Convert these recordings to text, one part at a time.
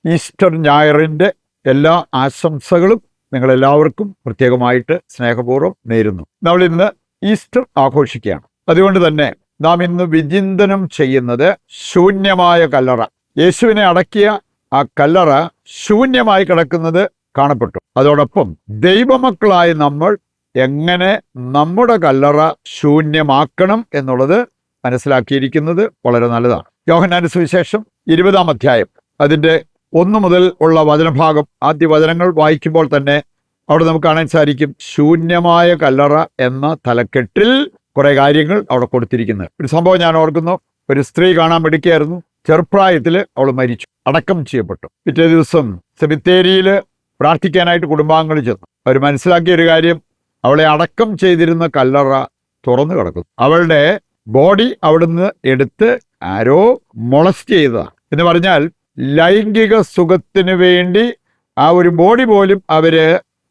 Easter ഞായറിൻ്റെ എല്ലാ ആശംസകളും നിങ്ങളെല്ലാവർക്കും പ്രത്യേകമായിട്ട് സ്നേഹപൂർവ്വം നേരുന്നു. നമ്മൾ ഇന്ന് ഈസ്റ്റർ ആഘോഷിക്കുകയാണ്. അതുകൊണ്ട് തന്നെ നാം ഇന്ന് വിചിന്തനം ചെയ്യുന്നത് ശൂന്യമായ കല്ലറ. യേശുവിനെ അടക്കിയ ആ കല്ലറ ശൂന്യമായി കിടക്കുന്നത് കാണപ്പെട്ടു. അതോടൊപ്പം ദൈവമക്കളായ നമ്മൾ എങ്ങനെ നമ്മുടെ കല്ലറ ശൂന്യമാക്കണം എന്നുള്ളത് മനസ്സിലാക്കിയിരിക്കുന്നത് വളരെ നല്ലതാണ്. യോഹന്നാന്റെ സുവിശേഷം 20-ാം അധ്യായം അതിൻ്റെ 1 മുതൽ ഉള്ള വചനഭാഗം, ആദ്യ വചനങ്ങൾ വായിക്കുമ്പോൾ തന്നെ അവിടെ നമുക്ക് കാണാൻ സാധിക്കും. ശൂന്യമായ കല്ലറ എന്ന തലക്കെട്ടിൽ കുറെ കാര്യങ്ങൾ അവിടെ കൊടുത്തിരിക്കുന്നത്. ഒരു സംഭവം ഞാൻ ഓർക്കുന്നു. ഒരു സ്ത്രീ കാണാൻ മിടുക്കിയായിരുന്നു. ചെറുപ്രായത്തിൽ അവൾ മരിച്ചു, അടക്കം ചെയ്യപ്പെട്ടു. പിറ്റേ ദിവസം സെമിത്തേരിയിൽ പ്രാർത്ഥിക്കാനായിട്ട് കുടുംബാംഗങ്ങൾ ചെന്നു. അവർ മനസ്സിലാക്കിയ ഒരു കാര്യം, അവളെ അടക്കം ചെയ്തിരുന്ന കല്ലറ തുറന്നു കിടക്കുന്നു. അവളുടെ ബോഡി അവിടുന്ന് എടുത്ത് ആരോ മൊളസ്റ്റ് ചെയ്തതാണ്. എന്ന് പറഞ്ഞാൽ ലൈംഗിക സുഖത്തിന് വേണ്ടി ആ ഒരു ബോഡി പോലും അവര്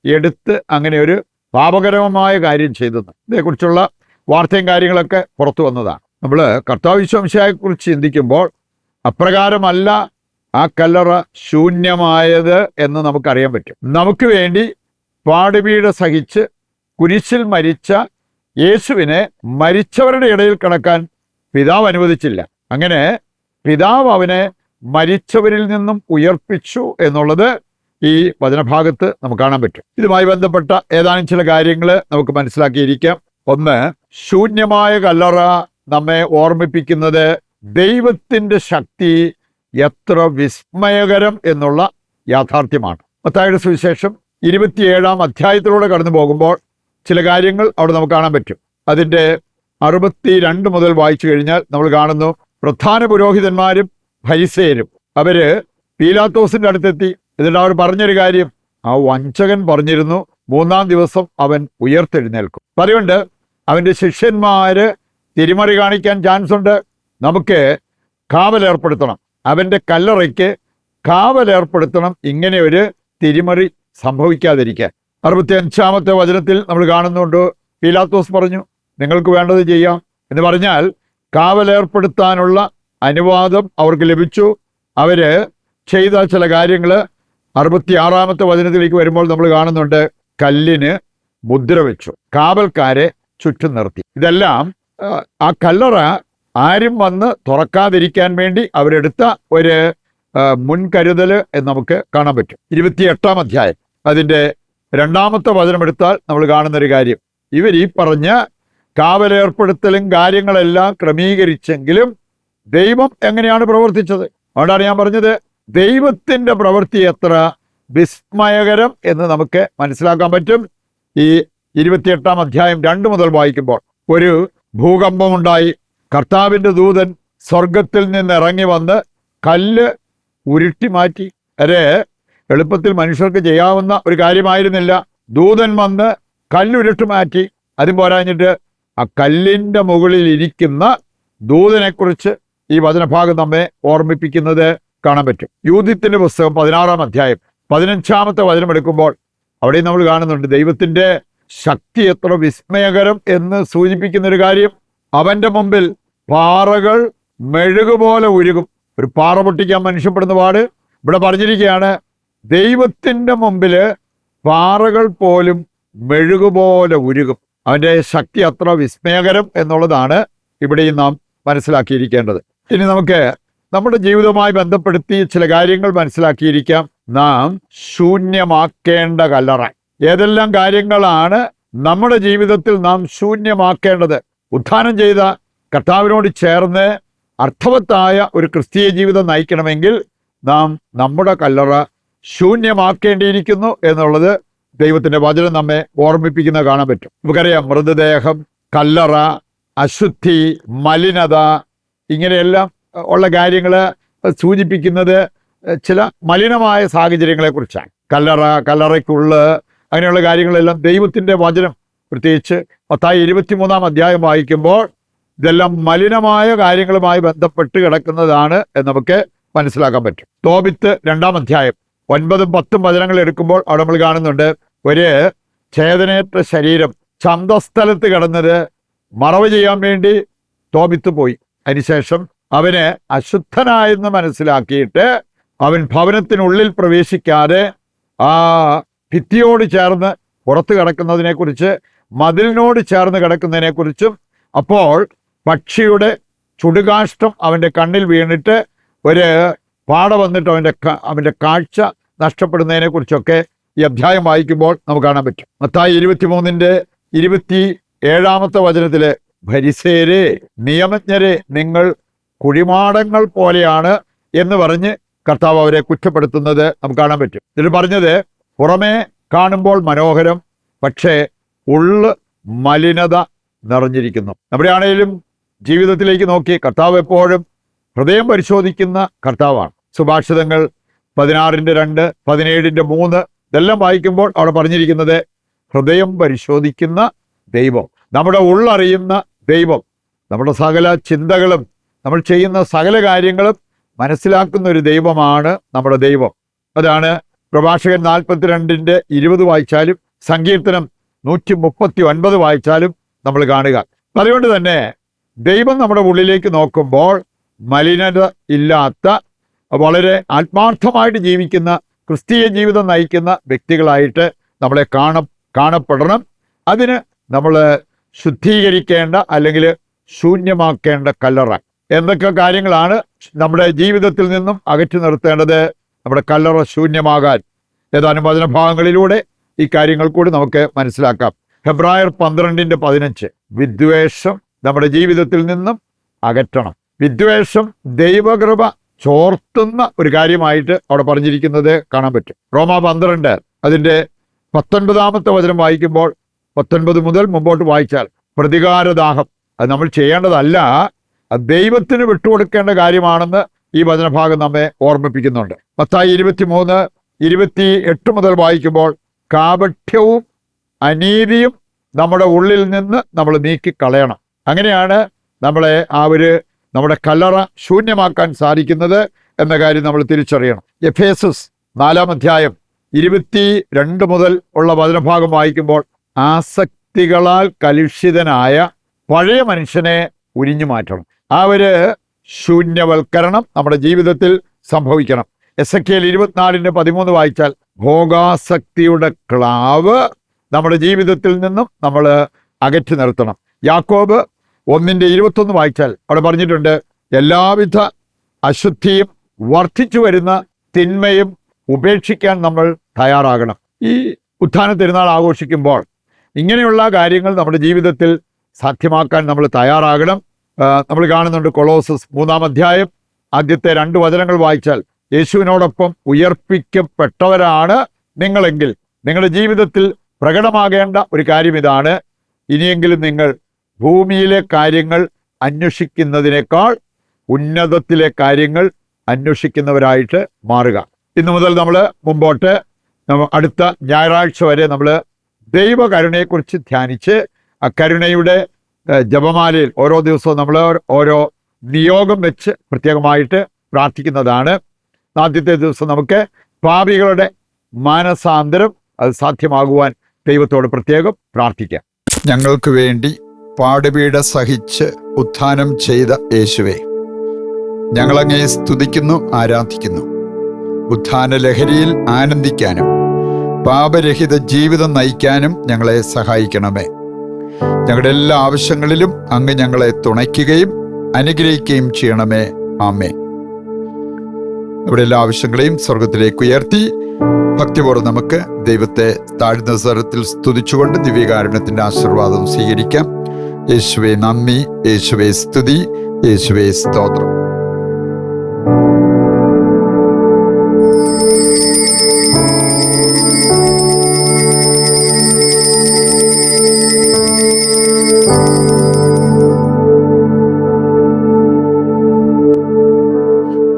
എടുത്ത് അങ്ങനെ ഒരു പാപകരമായ കാര്യം ചെയ്തെന്ന് ഇതേക്കുറിച്ചുള്ള വാർത്തയും കാര്യങ്ങളൊക്കെ പുറത്തു വന്നതാണ്. നമ്മൾ കർത്താവ് ഈശോ മിശിഹായെക്കുറിച്ച് ചിന്തിക്കുമ്പോൾ അപ്രകാരമല്ല ആ കല്ലറ ശൂന്യമായത് എന്ന് നമുക്കറിയാൻ പറ്റും. നമുക്ക് വേണ്ടി പാടുപീഡ സഹിച്ച് കുരിശിൽ മരിച്ച യേശുവിനെ മരിച്ചവരുടെ ഇടയിൽ കിടക്കാൻ പിതാവ് അനുവദിച്ചില്ല. അങ്ങനെ പിതാവ് അവനെ മരിച്ചവരിൽ നിന്നും ഉയർപ്പിച്ചു എന്നുള്ളത് ഈ വചനഭാഗത്ത് നമുക്ക് കാണാൻ പറ്റും. ഇതുമായി ബന്ധപ്പെട്ട ഏതാനും ചില കാര്യങ്ങൾ നമുക്ക് മനസ്സിലാക്കിയിരിക്കാം. ഒന്ന്, ശൂന്യമായ കല്ലറ നമ്മെ ഓർമ്മിപ്പിക്കുന്നത് ദൈവത്തിൻ്റെ ശക്തി എത്ര വിസ്മയകരം എന്നുള്ള യാഥാർത്ഥ്യമാണ്. മത്തായിയുടെ സുവിശേഷം 27-ാം അധ്യായത്തിലൂടെ കടന്നു പോകുമ്പോൾ ചില കാര്യങ്ങൾ അവിടെ നമുക്ക് കാണാൻ പറ്റും. അതിൻ്റെ 62 മുതൽ വായിച്ചു കഴിഞ്ഞാൽ നമ്മൾ കാണുന്നു, പ്രധാന പുരോഹിതന്മാരും ഫരിസേയരും അവര് പീലാത്തോസിന്റെ അടുത്തെത്തി. എന്നിട്ട് അവർ പറഞ്ഞൊരു കാര്യം, ആ വഞ്ചകൻ പറഞ്ഞിരുന്നു 3-ാം ദിവസം അവൻ ഉയർത്തെഴുന്നേൽക്കും. അതുകൊണ്ട് അവന്റെ ശിഷ്യന്മാര് തിരിമറി കാണിക്കാൻ ചാൻസ് ഉണ്ട്. നമുക്ക് കാവലേർപ്പെടുത്തണം, അവന്റെ കല്ലറയ്ക്ക് കാവലേർപ്പെടുത്തണം, ഇങ്ങനെ ഒരു തിരിമറി സംഭവിക്കാതിരിക്കാൻ. 65-ാമത്തെ വചനത്തിൽ നമ്മൾ കാണുന്നുണ്ട്, പീലാത്തോസ് പറഞ്ഞു നിങ്ങൾക്ക് വേണ്ടത് ചെയ്യാം എന്ന് പറഞ്ഞാൽ കാവലേർപ്പെടുത്താനുള്ള അനുവാദം അവർക്ക് ലഭിച്ചു. അവര് ചെയ്ത ചില കാര്യങ്ങൾ 66-ാമത്തെ വചനത്തിലേക്ക് വരുമ്പോൾ നമ്മൾ കാണുന്നുണ്ട്, കല്ലിന് മുദ്ര വെച്ചു, കാവൽക്കാരെ ചുറ്റും നിർത്തി. ഇതെല്ലാം ആ കല്ലറ ആരും വന്ന് തുറക്കാതിരിക്കാൻ വേണ്ടി അവരെടുത്ത ഒരു മുൻകരുതൽ എന്ന് നമുക്ക് കാണാൻ പറ്റും. 28-ാം അധ്യായം അതിൻ്റെ 2-ാമത്തെ വചനം എടുത്താൽ നമ്മൾ കാണുന്നൊരു കാര്യം, ഇവർ ഈ പറഞ്ഞ കാവലേർപ്പെടുത്തലും കാര്യങ്ങളെല്ലാം ക്രമീകരിച്ചെങ്കിലും ദൈവം എങ്ങനെയാണ് പ്രവർത്തിച്ചത്? അതുകൊണ്ടാണ് ഞാൻ പറഞ്ഞത് ദൈവത്തിൻ്റെ പ്രവൃത്തി എത്ര വിസ്മയകരം എന്ന് നമുക്ക് മനസ്സിലാക്കാൻ പറ്റും. ഈ 28-ാം അധ്യായം 2 മുതൽ വായിക്കുമ്പോൾ ഒരു ഭൂകമ്പമുണ്ടായി. കർത്താവിൻ്റെ ദൂതൻ സ്വർഗത്തിൽ നിന്ന് ഇറങ്ങി വന്ന് കല്ല് ഉരുട്ടി മാറ്റി. എളുപ്പത്തിൽ മനുഷ്യർക്ക് ചെയ്യാവുന്ന ഒരു കാര്യമായിരുന്നില്ല. ദൂതൻ വന്ന് കല്ലുരുട്ടി മാറ്റി. അതും പോരാഞ്ഞിട്ട് ആ കല്ലിൻ്റെ മുകളിൽ ഇരിക്കുന്ന ദൂതനെക്കുറിച്ച് ഈ വചനഭാഗം നമ്മെ ഓർമ്മിപ്പിക്കുന്നത് കാണാൻ പറ്റും. യൂഥിത്തിന്റെ പുസ്തകം 16-ാം അധ്യായം 15-ാമത്തെ വചനം എടുക്കുമ്പോൾ അവിടെ നമ്മൾ കാണുന്നുണ്ട്, ദൈവത്തിൻ്റെ ശക്തി എത്ര വിസ്മയകരം എന്ന് സൂചിപ്പിക്കുന്ന ഒരു കാര്യം. അവന്റെ മുമ്പിൽ പാറകൾ മെഴുകുപോലെ ഉരുകും. ഒരു പാറ പൊട്ടിക്കാൻ മനുഷ്യപ്പെടുന്ന പാട് ഇവിടെ പറഞ്ഞിരിക്കുകയാണ്. ദൈവത്തിൻ്റെ മുമ്പിൽ പാറകൾ പോലും മെഴുകുപോലെ ഉരുകും. അവൻ്റെ ശക്തി അത്ര വിസ്മയകരം എന്നുള്ളതാണ് ഇവിടെയും നാം മനസ്സിലാക്കിയിരിക്കേണ്ടത്. ഇനി നമുക്ക് നമ്മുടെ ജീവിതവുമായി ബന്ധപ്പെടുത്തി ചില കാര്യങ്ങൾ മനസ്സിലാക്കിയിരിക്കാം. നാം ശൂന്യമാക്കേണ്ട കല്ലറ. ഏതെല്ലാം കാര്യങ്ങളാണ് നമ്മുടെ ജീവിതത്തിൽ നാം ശൂന്യമാക്കേണ്ടത്? ഉദ്ധാനം ചെയ്ത കർത്താവിനോട് ചേർന്ന് അർത്ഥവത്തായ ഒരു ക്രിസ്തീയ ജീവിതം നയിക്കണമെങ്കിൽ നാം നമ്മുടെ കല്ലറ ശൂന്യമാക്കേണ്ടിയിരിക്കുന്നു എന്നുള്ളത് ദൈവത്തിൻ്റെ വചനം നമ്മെ ഓർമ്മിപ്പിക്കുന്നത് കാണാൻ പറ്റും. നമുക്കറിയാം, മൃതദേഹം, കല്ലറ, അശുദ്ധി, മലിനത, ഇങ്ങനെയെല്ലാം ഉള്ള കാര്യങ്ങൾ സൂചിപ്പിക്കുന്നത് ചില മലിനമായ സാഹചര്യങ്ങളെക്കുറിച്ചാണ്. കല്ലറ, കല്ലറയ്ക്കുള്ള അങ്ങനെയുള്ള കാര്യങ്ങളെല്ലാം ദൈവത്തിൻ്റെ വചനം, പ്രത്യേകിച്ച് മത്തായി 23-ാം അധ്യായം വായിക്കുമ്പോൾ ഇതെല്ലാം മലിനമായ കാര്യങ്ങളുമായി ബന്ധപ്പെട്ട് കിടക്കുന്നതാണ് എന്ന് നമുക്ക് മനസ്സിലാക്കാൻ പറ്റും. തോബിത്ത് 2-ാം അധ്യായം 9-ഉം 10-ഉം വചനങ്ങൾ എടുക്കുമ്പോൾ അവിടെ നമ്മൾ കാണുന്നുണ്ട്, ഒരു ഛേദനേറ്റ ശരീരം ചന്തസ്ഥലത്ത് കിടന്നത് മറവ് ചെയ്യാൻ വേണ്ടി തോബിത്ത് പോയി. അതിനുശേഷം അവന് അശുദ്ധനായെന്ന് മനസ്സിലാക്കിയിട്ട് അവൻ ഭവനത്തിനുള്ളിൽ പ്രവേശിക്കാതെ ആ ഭിത്തിയോട് ചേർന്ന് പുറത്ത് കിടക്കുന്നതിനെക്കുറിച്ച്, മതിലിനോട് ചേർന്ന് കിടക്കുന്നതിനെക്കുറിച്ചും, അപ്പോൾ പക്ഷിയുടെ ചുടുകാഷ്ടം അവൻ്റെ കണ്ണിൽ വീണിട്ട് ഒരു പാട വന്നിട്ട് അവൻ്റെ കാഴ്ച നഷ്ടപ്പെടുന്നതിനെക്കുറിച്ചൊക്കെ ഈ അധ്യായം വായിക്കുമ്പോൾ നമുക്ക് കാണാൻ പറ്റും. മത്തായി 23:27 വചനത്തില് ഫരിസേരെ, നിയമജ്ഞരെ, നിങ്ങൾ കുഴിമാടങ്ങൾ പോലെയാണ് എന്ന് പറഞ്ഞ് കർത്താവ് അവരെ കുറ്റപ്പെടുത്തുന്നത് നമുക്ക് കാണാൻ പറ്റും. ഇതിൽ പറഞ്ഞത് പുറമേ കാണുമ്പോൾ മനോഹരം, പക്ഷേ ഉള്ള് മലിനത നിറഞ്ഞിരിക്കുന്നു. നമ്മുടെ ആണെങ്കിലും ജീവിതത്തിലേക്ക് നോക്കി കർത്താവ് എപ്പോഴും ഹൃദയം പരിശോധിക്കുന്ന കർത്താവാണ്. സുഭാഷിതങ്ങൾ 16:2, 17:3 ഇതെല്ലാം വായിക്കുമ്പോൾ അവിടെ പറഞ്ഞിരിക്കുന്നത് ഹൃദയം പരിശോധിക്കുന്ന ദൈവം, നമ്മുടെ ഉള്ളറിയുന്ന ദൈവം, നമ്മുടെ സകല ചിന്തകളും നമ്മൾ ചെയ്യുന്ന സകല കാര്യങ്ങളും മനസ്സിലാക്കുന്ന ഒരു ദൈവമാണ് നമ്മുടെ ദൈവം. അതാണ് പ്രഭാഷകൻ 42:20 വായിച്ചാലും സങ്കീർത്തനം 139 വായിച്ചാലും നമ്മൾ കാണുക. അതുകൊണ്ട് തന്നെ ദൈവം നമ്മുടെ ഉള്ളിലേക്ക് നോക്കുമ്പോൾ മലിനത ഇല്ലാത്ത, വളരെ ആത്മാർത്ഥമായിട്ട് ജീവിക്കുന്ന, ക്രിസ്തീയ ജീവിതം നയിക്കുന്ന വ്യക്തികളായിട്ട് നമ്മളെ കാണപ്പെടണം. അതിന് നമ്മൾ ശുദ്ധീകരിക്കേണ്ട അല്ലെങ്കിൽ ശൂന്യമാക്കേണ്ട കല്ലറ എന്തൊക്കെ കാര്യങ്ങളാണ് നമ്മുടെ ജീവിതത്തിൽ നിന്നും അകറ്റി നിർത്തേണ്ടത്? നമ്മുടെ കല്ലറ ശൂന്യമാകാൻ ഏതാനും വചനഭാഗങ്ങളിലൂടെ ഈ കാര്യങ്ങൾ കൂടി നമുക്ക് മനസ്സിലാക്കാം. ഹെബ്രായർ 12:15 വിദ്വേഷം നമ്മുടെ ജീവിതത്തിൽ നിന്നും അകറ്റണം. വിദ്വേഷം ദൈവകൃപ ചോർത്തുന്ന ഒരു കാര്യമായിട്ട് അവിടെ പറഞ്ഞിരിക്കുന്നത് കാണാൻ പറ്റും. റോമ 12 അതിൻ്റെ 19 വചനം വായിക്കുമ്പോൾ 19 മുതൽ മുമ്പോട്ട് വായിച്ചാൽ പ്രതികാരദാഹം അത് നമ്മൾ ചെയ്യേണ്ടതല്ല, അത് ദൈവത്തിന് വിട്ടുകൊടുക്കേണ്ട കാര്യമാണെന്ന് ഈ വചനഭാഗം നമ്മെ ഓർമ്മിപ്പിക്കുന്നുണ്ട്. മത്തായി 23:28 മുതൽ വായിക്കുമ്പോൾ കാപഠ്യവും അനീതിയും നമ്മുടെ ഉള്ളിൽ നിന്ന് നമ്മൾ നീക്കിക്കളയണം. അങ്ങനെയാണ് നമ്മളെ നമ്മുടെ കല്ലറ ശൂന്യമാക്കാൻ സാധിക്കുന്നത് എന്ന കാര്യം നമ്മൾ തിരിച്ചറിയണം. എഫേസസ് 4:22 മുതൽ ഉള്ള വചനഭാഗം വായിക്കുമ്പോൾ ആസക്തികളാൽ കലുഷിതനായ പഴയ മനുഷ്യനെ ഉരിഞ്ഞു മാറ്റണം. ശൂന്യവൽക്കരണം നമ്മുടെ ജീവിതത്തിൽ സംഭവിക്കണം. എസെക്കിയേൽ 24:13 വായിച്ചാൽ ഭോഗാസക്തിയുടെ ക്ലാവ് നമ്മുടെ ജീവിതത്തിൽ നിന്നും നമ്മൾ അകറ്റി നിർത്തണം. യാക്കോബ് 1:21 വായിച്ചാൽ അവിടെ പറഞ്ഞിട്ടുണ്ട്, എല്ലാവിധ അശുദ്ധിയും വർദ്ധിച്ചു വരുന്ന തിന്മയും ഉപേക്ഷിക്കാൻ നമ്മൾ തയ്യാറാകണം. ഈ ഉത്ഥാന തിരുനാൾ ആഘോഷിക്കുമ്പോൾ ഇങ്ങനെയുള്ള കാര്യങ്ങൾ നമ്മുടെ ജീവിതത്തിൽ സാധ്യമാക്കാൻ നമ്മൾ തയ്യാറാകണം. നമ്മൾ കാണുന്നുണ്ട് കൊളോസസ് 3 ആദ്യത്തെ 2 വചനങ്ങൾ വായിച്ചാൽ, യേശുവിനോടൊപ്പം ഉയർപ്പിക്കപ്പെട്ടവരാണ് നിങ്ങളെങ്കിൽ നിങ്ങളുടെ ജീവിതത്തിൽ പ്രകടമാകേണ്ട ഒരു കാര്യം ഇതാണ്, ഇനിയെങ്കിലും നിങ്ങൾ ഭൂമിയിലെ കാര്യങ്ങൾ അന്വേഷിക്കുന്നതിനേക്കാൾ ഉന്നതത്തിലെ കാര്യങ്ങൾ അന്വേഷിക്കുന്നവരായിട്ട് മാറുക. ഇന്നു മുതൽ നമ്മൾ മുമ്പോട്ട് അടുത്ത ഞായറാഴ്ച വരെ നമ്മൾ ദൈവകരുണയെക്കുറിച്ച് ധ്യാനിച്ച് ആ കരുണയുടെ ജപമാലയിൽ ഓരോ ദിവസവും നമ്മൾ ഓരോ നിയോഗം വെച്ച് പ്രത്യേകമായിട്ട് പ്രാർത്ഥിക്കുന്നതാണ്. ആദ്യത്തെ ദിവസം നമുക്ക് പാപികളുടെ മാനസാന്തരം അത് സാധ്യമാകുവാൻ ദൈവത്തോട് പ്രത്യേകം പ്രാർത്ഥിക്കാം. ഞങ്ങൾക്ക് വേണ്ടി പാടുപീഡ സഹിച്ച് ഉത്ഥാനം ചെയ്ത യേശുവേ, ഞങ്ങളങ്ങയെ സ്തുതിക്കുന്നു, ആരാധിക്കുന്നു. ഉത്ഥാന ലഹരിയിൽ ആനന്ദിക്കാനും പാപരഹിത ജീവിതം നയിക്കാനും ഞങ്ങളെ സഹായിക്കണമേ. ഞങ്ങളുടെ എല്ലാ ആവശ്യങ്ങളിലും അങ്ങ് ഞങ്ങളെ തുണയ്ക്കുകയും അനുഗ്രഹിക്കുകയും ചെയ്യണമേ. ആമേൻ. നമ്മുടെ എല്ലാ ആവശ്യങ്ങളെയും സ്വർഗത്തിലേക്ക് ഉയർത്തി ഭക്തിപൂർവ്വം നമുക്ക് ദൈവത്തെ താഴ്ന്ന സ്വരത്തിൽ സ്തുതിച്ചുകൊണ്ട് ദിവ്യകാരുണ്യത്തിന്റെ ആശീർവാദം സ്വീകരിക്കാം. യേശുവേ നന്ദി, യേശുവേ സ്തുതി, യേശുവേ സ്തോത്രം.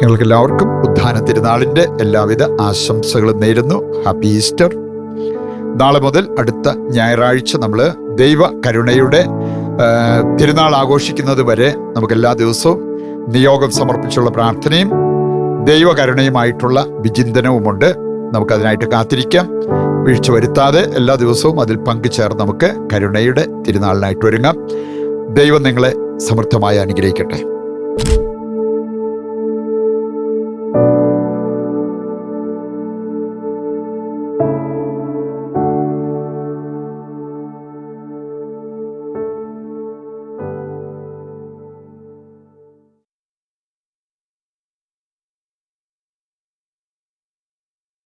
നിങ്ങൾക്ക് എല്ലാവർക്കും ഉത്ഥാന തിരുനാളിൻ്റെ എല്ലാവിധ ആശംസകളും നേരുന്നു. Happy Easter. നാളെ മുതൽ അടുത്ത ഞായറാഴ്ച നമ്മൾ ദൈവ കരുണയുടെ തിരുനാൾ ആഘോഷിക്കുന്നത് വരെ നമുക്ക് എല്ലാ ദിവസവും നിയോഗം സമർപ്പിച്ചുള്ള പ്രാർത്ഥനയും ദൈവകരുണയുമായിട്ടുള്ള വിചിന്തനവുമുണ്ട്. നമുക്കതിനായിട്ട് കാത്തിരിക്കാം. വീഴ്ച വരുത്താതെ എല്ലാ ദിവസവും അതിൽ പങ്കുചേർന്ന് നമുക്ക് കരുണയുടെ തിരുനാളിനായിട്ട് ഒരുങ്ങാം. ദൈവം നിങ്ങളെ സമൃദ്ധമായി അനുഗ്രഹിക്കട്ടെ.